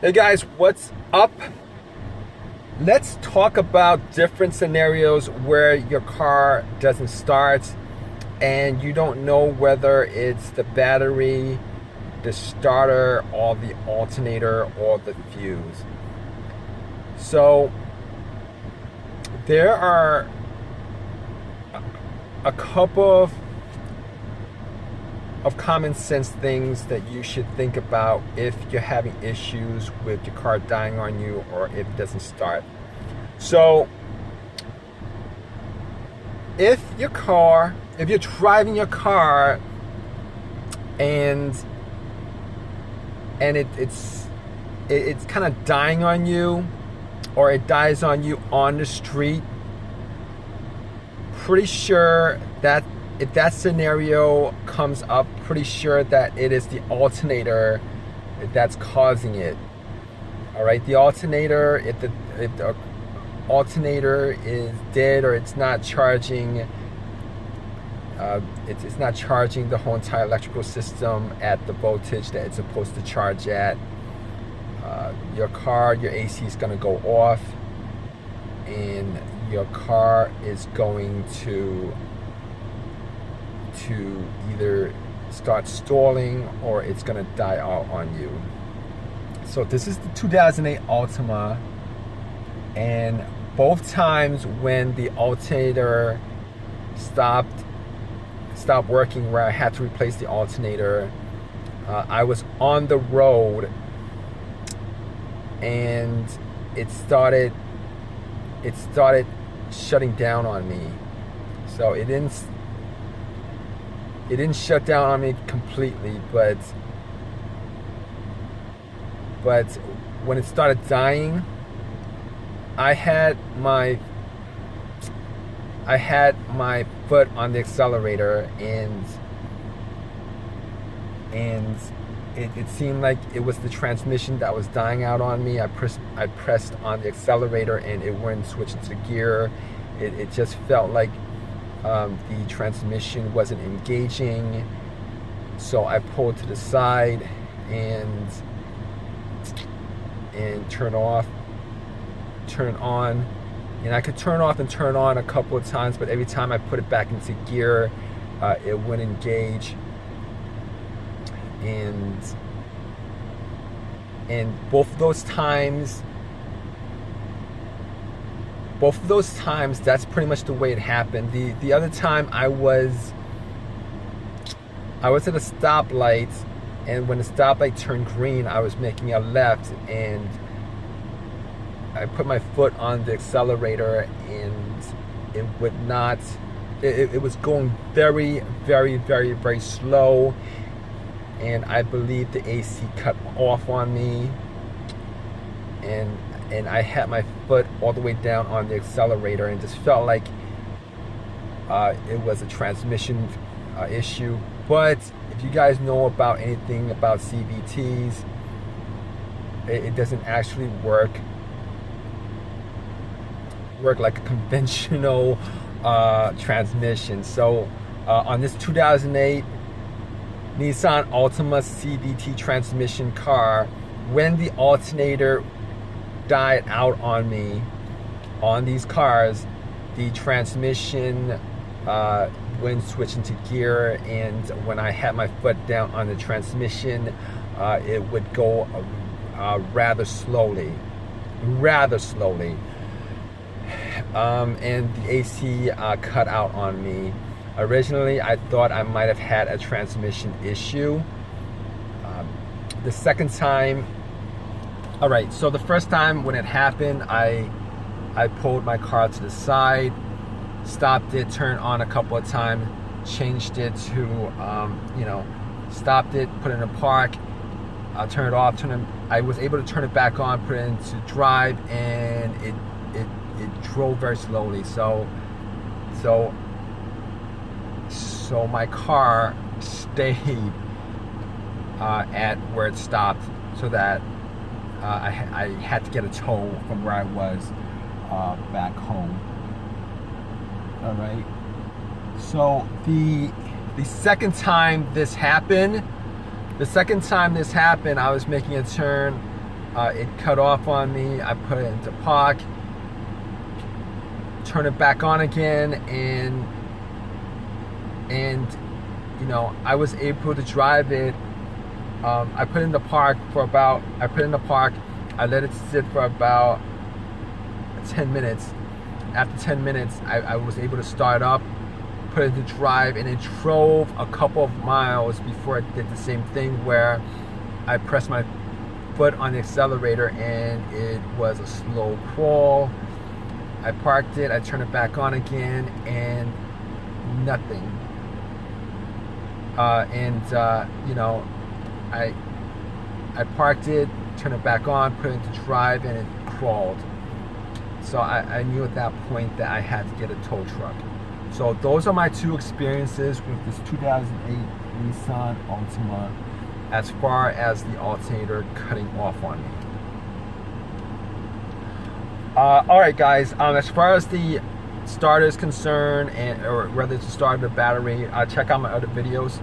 Hey guys, what's up? Let's talk about different scenarios where your car doesn't start and you don't know whether it's the battery, the starter, or the alternator, or the fuse. So there are a couple of common sense things that you should think about if you're having issues with your car dying on you or if it doesn't start. So if you're driving your car and it's kind of dying on you, or it dies on you on the street, pretty sure that if that scenario comes up, pretty sure that it is the alternator that's causing it. All right, the alternator, if the alternator is dead or it's not charging, it's not charging the whole entire electrical system at the voltage that it's supposed to charge at, your AC is going to go off, and your car is going to either start stalling or it's going to die out on you. So this is the 2008 Altima, and both times when the alternator stopped working, where I had to replace the alternator, I was on the road and it started shutting down on me. So it didn't shut down on me completely, but when it started dying, I had my foot on the accelerator, and it seemed like it was the transmission that was dying out on me. I pressed on the accelerator and it wouldn't switch into gear. It just felt like the transmission wasn't engaging. So I pulled to the side and turn on, and I could turn off and turn on a couple of times, but every time I put it back into gear, it wouldn't engage. And both of those times, that's pretty much the way it happened. The other time I was at a stoplight, and when the stoplight turned green, I was making a left, and I put my foot on the accelerator, and it would not. It was going very, very, very, very slow, and I believe the AC cut off on me, and I had my foot all the way down on the accelerator, and just felt like it was a transmission issue. But if you guys know about anything about CVTs, it doesn't actually work like a conventional transmission. So on this 2008 Nissan Altima CVT transmission car, when the alternator died out on me on these cars, the transmission wouldn't switch into gear, and when I had my foot down on the transmission, it would go rather slowly, and the AC cut out on me. Originally, I thought I might have had a transmission issue. The second time, all right, so the first time when it happened, I pulled my car to the side, stopped it, turned on a couple of times, changed it to, stopped it, put it in a park, turned it off, I was able to turn it back on, put it into drive, and it drove very slowly. So my car stayed at where it stopped, so that I had to get a tow from where I was back home. All right. So the second time this happened, I was making a turn It cut off on me. I put it into park, turn it back on again, and you know, I was able to drive it. I put it in the park for about, I let it sit for about 10 minutes. After 10 minutes, I was able to start up, put it to drive, and it drove a couple of miles before it did the same thing where I pressed my foot on the accelerator and it was a slow crawl. I parked it, I turned it back on again, and nothing. You know, I parked it, turned it back on, put it into drive, and it crawled. So I knew at that point that I had to get a tow truck. So those are my two experiences with this 2008 Nissan Altima as far as the alternator cutting off on me. Alright guys, as far as the starter is concerned, or whether it's the starter or the battery, check out my other videos.